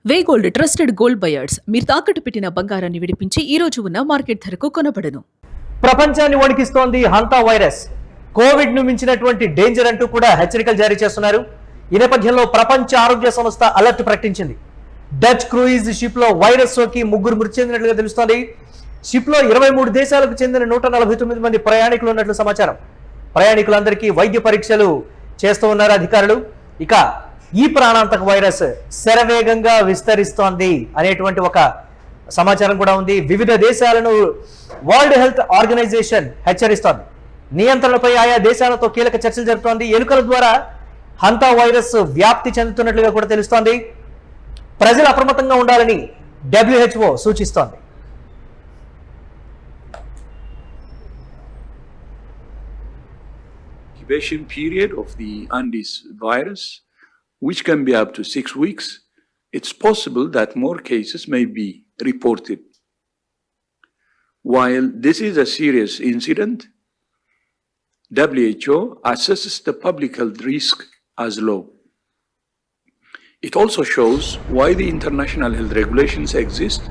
వే gold trusted gold buyers మీరు తాకట్టు పెట్టిన బంగారాన్ని విడిపించి ఈ రోజు ఉన్న మార్కెట్ ధరకు కొనబడను. ప్రపంచాన్ని వణికిస్తోంది హంతా వైరస్. కోవిడ్ ను మించినటువంటి డేంజర్ అంటూ కూడా హెచ్చరికలు జారీ చేస్తున్నారు. ఈ నేపథ్యంలో ప్రపంచ ఆరోగ్య సంస్థ అలర్ట్ ప్రకటించింది. డచ్ క్రూయిజ్ షిప్ లో వైరస్ సోకి ముగ్గురు మృతి చెందినట్లుగా తెలుస్తోంది. షిప్ లో 23 దేశాలకు చెందిన 149 మంది ప్రయాణికులు ఉన్నట్లు సమాచారం. ప్రయాణికులందరికీ వైద్య పరీక్షలు చేస్తూ ఉన్నారు అధికారులు. ఇక ఈ ప్రాణాంతక వైరస్ శరవేగంగా విస్తరిస్తోంది అనేటువంటి ఒక సమాచారం కూడా ఉంది. వివిధ దేశాలను వరల్డ్ హెల్త్ ఆర్గనైజేషన్ హెచ్చరిస్తోంది. నియంత్రణపై ఆయా దేశాలతో కీలక చర్చలు జరుపుతోంది. ఎలుకల ద్వారా హంతా వైరస్ వ్యాప్తి చెందుతున్నట్లుగా కూడా తెలుస్తోంది. ప్రజలు అప్రమత్తంగా ఉండాలని WHO సూచిస్తోంది. Incubation period of the Andes virus, which can be up to 6 weeks, it's possible that more cases may be reported. While this is a serious incident, WHO assesses the public health risk as low. It also shows why the international health regulations exist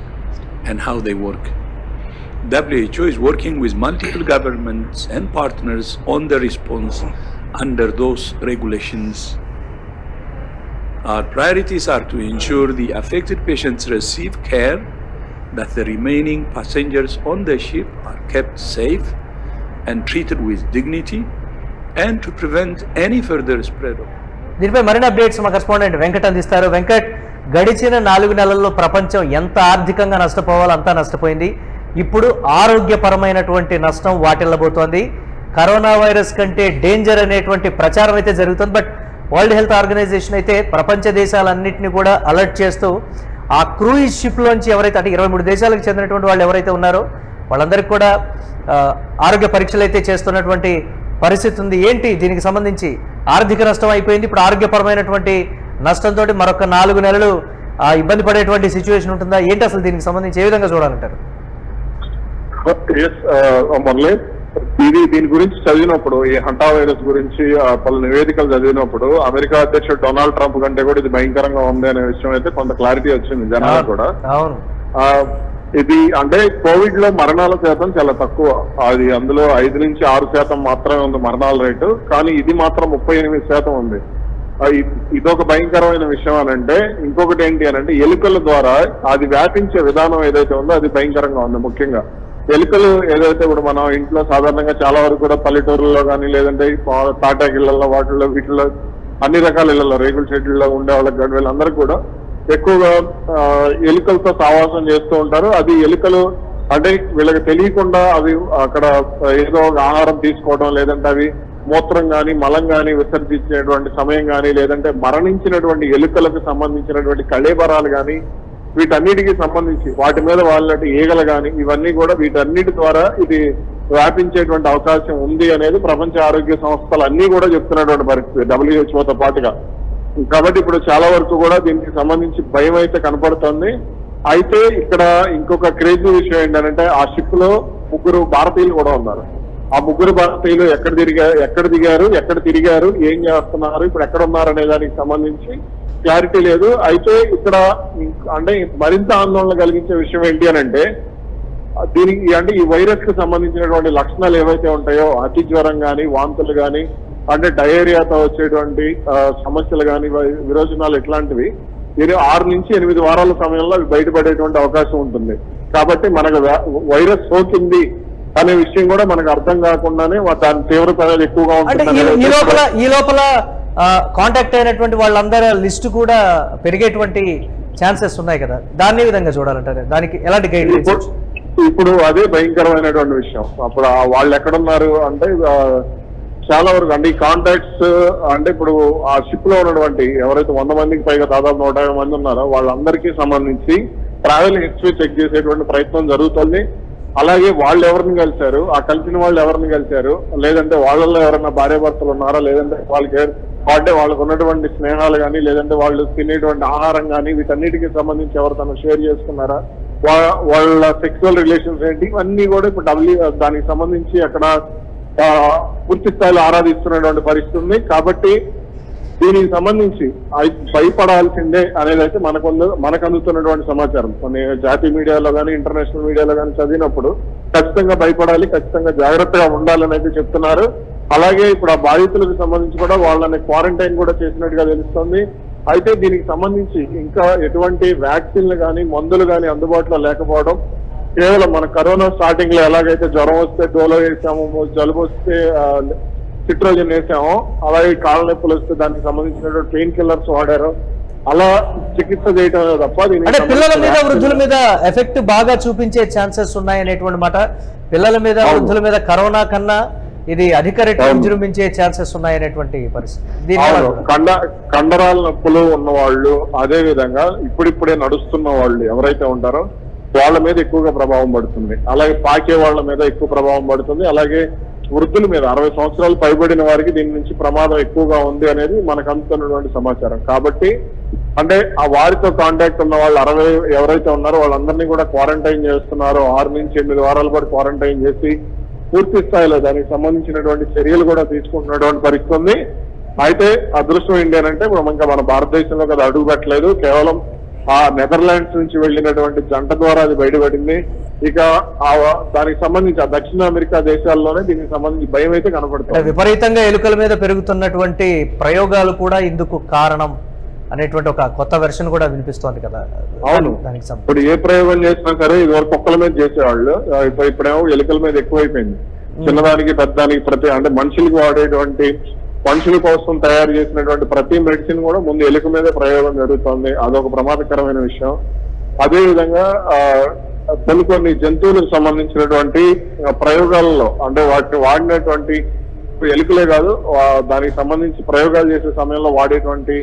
and how they work. WHO is working with multiple governments and partners on the response under those regulations. Our priorities are to ensure the affected patients receive care, that the remaining passengers on the ship are kept safe and treated with dignity, and to prevent any further spread of. దీనిపై మరిన్ని updates మా correspondent Venkat అందిస్తారు. వెంకట్, గడిచిన 4 నెలల్లో ప్రపంచం ఎంత ఆర్థికంగా నష్టపోవాలో అంతా నష్టపోయింది. ఇప్పుడు ఆరోగ్యపరమైనటువంటి నష్టం వాటిల్లబోతోంది. కరోనా వైరస్ కంటే డేంజర్ అనేటువంటి ప్రచారం అయితే జరుగుతుంది. బట్ వరల్డ్ హెల్త్ ఆర్గనైజేషన్ అయితే ప్రపంచ దేశాలన్నింటినీ కూడా అలర్ట్ చేస్తూ ఆ క్రూయిజ్ షిప్లోంచి ఎవరైతే అంటే 23 దేశాలకు చెందినటువంటి వాళ్ళు ఎవరైతే ఉన్నారో వాళ్ళందరికీ కూడా ఆరోగ్య పరీక్షలు అయితే చేస్తున్నటువంటి పరిస్థితి ఉంది. ఏంటి దీనికి సంబంధించి? ఆర్థిక నష్టం అయిపోయింది, ఇప్పుడు ఆరోగ్యపరమైనటువంటి నష్టంతో మరొక 4 నెలలు ఇబ్బంది పడేటువంటి సిచ్యువేషన్ ఉంటుందా? ఏంటి అసలు దీనికి సంబంధించి ఏ విధంగా చూడాలంటారు? మురళి, దీని గురించి చదివినప్పుడు, ఈ హంటా వైరస్ గురించి పలు నివేదికలు చదివినప్పుడు అమెరికా అధ్యక్షుడు డొనాల్డ్ ట్రంప్ కంటే కూడా ఇది భయంకరంగా ఉంది అనే విషయం అయితే కొంత క్లారిటీ వచ్చింది జనాలు కూడా. ఇది అంటే కోవిడ్ లో మరణాల శాతం చాలా తక్కువ. అది అందులో 5 నుంచి 6% మాత్రమే ఉంది మరణాల రేటు. కానీ ఇది మాత్రం 38% ఉంది. ఇదొక భయంకరమైన విషయం అనంటే, ఇంకొకటి ఏంటి అనంటే ఎలుకల ద్వారా అది వ్యాపించే విధానం ఏదైతే ఉందో అది భయంకరంగా ఉంది. ముఖ్యంగా ఎలుకలు ఏదైతే ఇప్పుడు మనం ఇంట్లో సాధారణంగా చాలా వరకు కూడా పల్లెటూరులో కానీ లేదంటే తాటాకి ఇళ్లలో వాటిల్లో వీటిల్లో అన్ని రకాల ఇళ్లలో రేకుల షెడ్యూల్లో ఉండే వాళ్ళకి కానీ వీళ్ళందరూ కూడా ఎక్కువగా ఎలుకలతో సావాసం చేస్తూ ఉంటారు. అది ఎలుకలు అంటే వీళ్ళకి తెలియకుండా అవి అక్కడ ఏదో ఒక ఆహారం తీసుకోవడం, లేదంటే అవి మూత్రం కానీ మలం కానీ విసర్జించేటువంటి సమయం కానీ, లేదంటే మరణించినటువంటి ఎలుకలకు సంబంధించినటువంటి కళేబరాలు కానీ, వీటన్నిటికీ సంబంధించి వాటి మీద వాళ్ళకి ఈగలు కానీ ఇవన్నీ కూడా వీటన్నిటి ద్వారా ఇది వ్యాపించేటువంటి అవకాశం ఉంది అనేది ప్రపంచ ఆరోగ్య సంస్థలు అన్ని కూడా చెప్తున్నటువంటి పరిస్థితి WHO పాటుగా. కాబట్టి ఇప్పుడు చాలా వరకు కూడా దీనికి సంబంధించి భయం అయితే కనపడుతుంది. అయితే ఇక్కడ ఇంకొక క్రేజీ విషయం ఏంటంటే ఆ షిప్ లో 3 భారతీయులు కూడా ఉన్నారు. ఆ 3 భారతీయులు ఎక్కడ దిగారు, ఎక్కడ తిరిగారు, ఏం చేస్తున్నారు, ఇప్పుడు ఎక్కడ ఉన్నారు అనే దానికి సంబంధించి క్లారిటీ లేదు. అయితే ఇక్కడ అంటే మరింత ఆందోళన కలిగించే విషయం ఏంటి అనంటే, దీనికి అంటే ఈ వైరస్ కు సంబంధించినటువంటి లక్షణాలు ఏవైతే ఉంటాయో, అతి జ్వరం కానీ, వాంతులు కానీ, అంటే డయేరియాతో వచ్చేటువంటి సమస్యలు కానీ, విరోచనాలు ఇట్లాంటివి 6 నుంచి 8 వారాల సమయంలో అవి బయటపడేటువంటి అవకాశం ఉంటుంది. కాబట్టి మనకు వైరస్ సోకింది అనే విషయం కూడా మనకు అర్థం కాకుండానే దాని తీవ్రత ఎక్కువగా ఉంటుంది. ఈ లోపల కాంటాక్ట్ అయినటువంటి వాళ్ళందరి లిస్ట్ కూడా పెరిగేటువంటి ఛాన్సెస్ ఉన్నాయి కదా, దాన్ని విధంగా చూడాలంటారు. దానికి ఎలాంటి గైడ్? ఇప్పుడు అదే భయంకరమైనటువంటి విషయం. అప్పుడు వాళ్ళు ఎక్కడున్నారు అంటే చాలా వరకు అంటే ఈ కాంటాక్ట్స్ అంటే ఇప్పుడు ఆ షిప్ లో ఉన్నటువంటి ఎవరైతే 100 మందికి పైగా దాదాపు 150 మంది ఉన్నారో వాళ్ళందరికీ సంబంధించి ట్రావెల్ హిస్టరీ చెక్ చేసేటువంటి ప్రయత్నం జరుగుతుంది. అలాగే వాళ్ళు ఎవరిని కలిశారు, ఆ కలిసిన వాళ్ళు ఎవరిని కలిశారు, లేదంటే వాళ్ళల్లో ఎవరైనా భార్యాభర్తలు ఉన్నారా, లేదంటే వాళ్ళకు ఉన్నటువంటి స్నేహాలు కానీ, లేదంటే వాళ్ళు తినేటువంటి ఆహారం కానీ, వీటన్నిటికీ సంబంధించి ఎవరితో షేర్ చేసుకున్నారా, వాళ్ళ సెక్సువల్ రిలేషన్స్ ఏంటి, ఇవన్నీ కూడా ఇప్పుడు దానికి సంబంధించి అక్కడ పూర్తి స్థాయిలో ఆరాధిస్తున్నటువంటి పరిస్థితి ఉంది. కాబట్టి దీనికి సంబంధించి భయపడాల్సిందే అనేది అయితే మనకు అందుతున్నటువంటి సమాచారం. కొన్ని జాతీయ మీడియాలో కానీ ఇంటర్నేషనల్ మీడియాలో కానీ చదివినప్పుడు ఖచ్చితంగా భయపడాలి, ఖచ్చితంగా జాగ్రత్తగా ఉండాలని అయితే చెప్తున్నారు. అలాగే ఇప్పుడు ఆ బాధితులకు సంబంధించి కూడా వాళ్ళని క్వారంటైన్ కూడా చేసినట్టుగా తెలుస్తుంది. అయితే దీనికి సంబంధించి ఇంకా ఎటువంటి వ్యాక్సిన్లు కానీ మందులు కానీ అందుబాటులో లేకపోవడం, కేవలం మన కరోనా స్టార్టింగ్ లో ఎలాగైతే జ్వరం వస్తే డోలో వేసాము, జలుబు వస్తే సిట్రోజన్ వేసామో, అలాగే కాళ్ళ నొప్పులు వస్తే దానికి సంబంధించినటువంటి పెయిన్ కిల్లర్స్ వాడారు, అలా చికిత్స చేయటం తప్ప అంటే పిల్లల మీద వృద్ధుల మీద ఎఫెక్ట్ బాగా చూపించే ఛాన్సెస్ ఉన్నాయనేటువంటి మాట. పిల్లల మీద వృద్ధుల మీద కరోనా కన్నా ఇది అధిక రేటు విజృంభించే ఛాన్సెస్ ఉన్నాయనేటువంటి పరిస్థితి. కండరాల నొప్పులు ఉన్నవాళ్ళు, అదే విధంగా ఇప్పుడిప్పుడే నడుస్తున్న వాళ్ళు ఎవరైతే ఉంటారో వాళ్ళ మీద ఎక్కువగా ప్రభావం పడుతుంది. అలాగే పాకే వాళ్ళ మీద ఎక్కువ ప్రభావం పడుతుంది. అలాగే వృద్ధుల మీద 60 సంవత్సరాలు పైబడిన వారికి దీని నుంచి ప్రమాదం ఎక్కువగా ఉంది అనేది మనకు అందుతున్నటువంటి సమాచారం. కాబట్టి అంటే ఆ వారితో కాంటాక్ట్ ఉన్న వాళ్ళు 60 ఎవరైతే ఉన్నారో వాళ్ళందరినీ కూడా క్వారంటైన్ చేస్తున్నారు. 6 నుంచి 8 వారాల పాటు క్వారంటైన్ చేసి పూర్తి స్థాయిలో దానికి సంబంధించినటువంటి చర్యలు కూడా తీసుకుంటున్నటువంటి పరిస్థితి ఉంది. అయితే అదృష్టం ఏంటంటే ఇప్పుడు ఇంకా మన భారతదేశంలో కదా అడుగు పెట్టలేదు, కేవలం ఆ నెదర్లాండ్స్ నుంచి వెళ్ళినటువంటి జంట ద్వారా అది బయటపడింది. ఇక దానికి సంబంధించి ఆ దక్షిణ అమెరికా దేశాల్లోనే దీనికి సంబంధించి భయం అయితే కనపడుతుంది. విపరీతంగా ఎలుకల మీద పెరుగుతున్నటువంటి ప్రయోగాలు కూడా ఇందుకు కారణం అనేటువంటి ఒక కొత్త వెర్షన్ కూడా వినిపిస్తోంది కదా. అవును, ఇప్పుడు ఏ ప్రయోగం చేసినా సరే ఇదివరకు కుక్కల మీద చేసేవాళ్ళు, ఇప్పుడేమో ఎలుకల మీద ఎక్కువైపోయింది. చిన్నదానికి పెద్దదానికి ప్రతి అంటే మనుషుల కోసం తయారు చేసినటువంటి ప్రతి మెడిసిన్ కూడా ముందు ఎలుక మీదే ప్రయోగం జరుగుతుంది. అదొక ప్రమాదకరమైన విషయం. అదే విధంగా కొన్ని జంతువులకు సంబంధించినటువంటి ప్రయోగాలలో అంటే వాటిని వాడినటువంటి ఎలుకలే కాదు, దానికి సంబంధించి ప్రయోగాలు చేసే సమయంలో వాడేటువంటి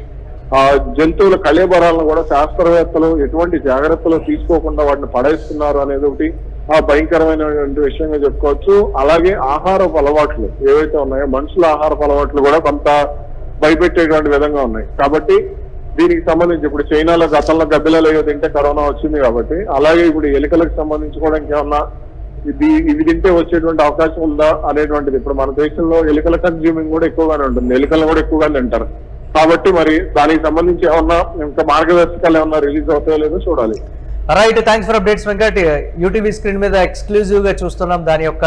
జంతువుల కళేబరాలను కూడా శాస్త్రవేత్తలు ఎటువంటి జాగ్రత్తలు తీసుకోకుండా వాటిని పడేస్తున్నారు అనేది ఒకటి భయంకరమైనటువంటి విషయంగా చెప్పుకోవచ్చు. అలాగే ఆహారపు అలవాట్లు ఏవైతే ఉన్నాయో మనుషుల ఆహారపు అలవాట్లు కూడా కొంత భయపెట్టేటువంటి విధంగా ఉన్నాయి. కాబట్టి దీనికి సంబంధించి ఇప్పుడు చైనాలో గతంలో గబ్బిలాలు ఏవో తింటే కరోనా వచ్చింది కాబట్టి, అలాగే ఇప్పుడు ఎలుకలకు సంబంధించి కూడా ఇంకేమన్నా ఇవి తింటే వచ్చేటువంటి అవకాశం ఉందా అనేటువంటిది. ఇప్పుడు మన దేశంలో ఎలుకల కన్జ్యూమింగ్ కూడా ఎక్కువగానే ఉంటుంది, ఎలుకలను కూడా ఎక్కువగానే తింటారు. కాబట్టి మరి దానికి సంబంధించి ఏమన్నా ఇంకా మార్గదర్శకాలు ఏమన్నా రిలీజ్ అవుతాయో లేదో చూడాలి. Right, thanks for updates Venkat. UTV screen మీద ఎక్స్క్లూజివ్ గా చూస్తున్నాం దాని యొక్క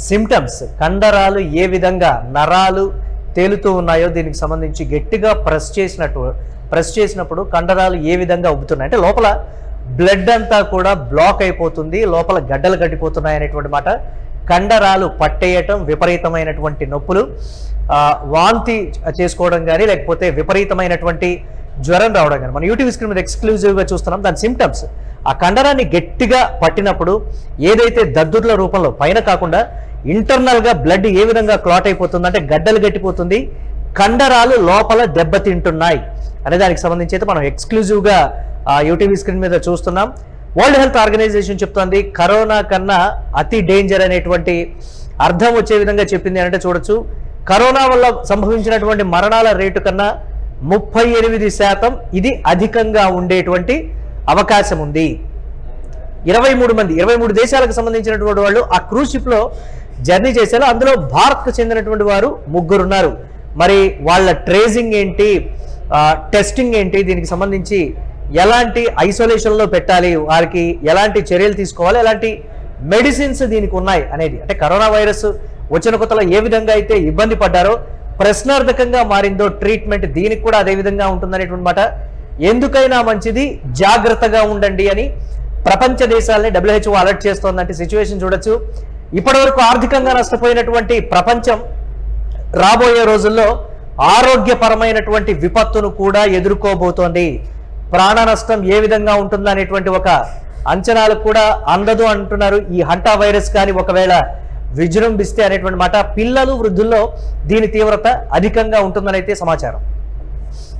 సిమ్టమ్స్, కండరాలు ఏ విధంగా నరాలు తేలుతూ ఉన్నాయో దీనికి సంబంధించి గట్టిగా ప్రెస్ చేసినప్పుడు కండరాలు ఏ విధంగా ఉబ్బుతున్నాయి, అంటే లోపల బ్లడ్ అంతా కూడా బ్లాక్ అయిపోతుంది, లోపల గడ్డలు కట్టిపోతున్నాయి అనేటువంటి మాట. కండరాలు పట్టేయటం, విపరీతమైనటువంటి నొప్పులు, వాంతి చేసుకోవడం కానీ లేకపోతే విపరీతమైనటువంటి జ్వరం రావడం కానీ మన యూటీవీ స్క్రీన్ మీద ఎక్స్క్లూజివ్గా చూస్తున్నాం. దాని సిమ్టమ్స్ ఆ కండరాన్ని గట్టిగా పట్టినప్పుడు ఏదైతే దద్దుర్ల రూపంలో పైన కాకుండా ఇంటర్నల్గా బ్లడ్ ఏ విధంగా క్లాట్ అయిపోతుంది అంటే గడ్డలు గట్టిపోతుంది, కండరాలు లోపల దెబ్బతింటున్నాయి అనే దానికి సంబంధించి అయితే మనం ఎక్స్క్లూజివ్గా యూటీవీ స్క్రీన్ మీద చూస్తున్నాం. వరల్డ్ హెల్త్ ఆర్గనైజేషన్ చెప్తోంది కరోనా కన్నా అతి డేంజర్ అనేటువంటి అర్థం వచ్చే విధంగా చెప్పింది అంటే చూడొచ్చు. కరోనా వల్ల సంభవించినటువంటి మరణాల రేటు కన్నా 38% ఇది అధికంగా ఉండేటువంటి అవకాశం ఉంది. 23 దేశాలకు సంబంధించినటువంటి వాళ్ళు ఆ క్రూజ్ షిప్ లో జర్నీ చేశారు. అందులో భారత్కు చెందినటువంటి వారు 3 ఉన్నారు. మరి వాళ్ళ ట్రేసింగ్ ఏంటి, టెస్టింగ్ ఏంటి, దీనికి సంబంధించి ఎలాంటి ఐసోలేషన్లో పెట్టాలి, వారికి ఎలాంటి చర్యలు తీసుకోవాలి, ఎలాంటి మెడిసిన్స్ దీనికి ఉన్నాయి అనేది, అంటే కరోనా వైరస్ వచ్చిన కొత్తలో ఏ విధంగా అయితే ఇబ్బంది పడ్డారో ప్రశ్నార్థకంగా మారిందో ట్రీట్మెంట్ దీనికి కూడా అదే విధంగా ఉంటుందనేటువంటి మాట. ఎందుకైనా మంచిది జాగ్రత్తగా ఉండండి అని ప్రపంచ దేశాలని WHO అలర్ట్ చేస్తోందంటే సిచ్యువేషన్ చూడొచ్చు. ఇప్పటివరకు ఆర్థికంగా నష్టపోయినటువంటి ప్రపంచం రాబోయే రోజుల్లో ఆరోగ్యపరమైనటువంటి విపత్తును కూడా ఎదుర్కోబోతోంది. ప్రాణ నష్టం ఏ విధంగా ఉంటుందో అనేటువంటి ఒక అంచనాలు కూడా అందదు అంటున్నారు. ఈ హంటా వైరస్ కానీ ఒకవేళ విజృంభిస్తే అనేటువంటి మాట, పిల్లలు వృద్ధుల్లో దీని తీవ్రత అధికంగా ఉంటుందని అయితే సమాచారం.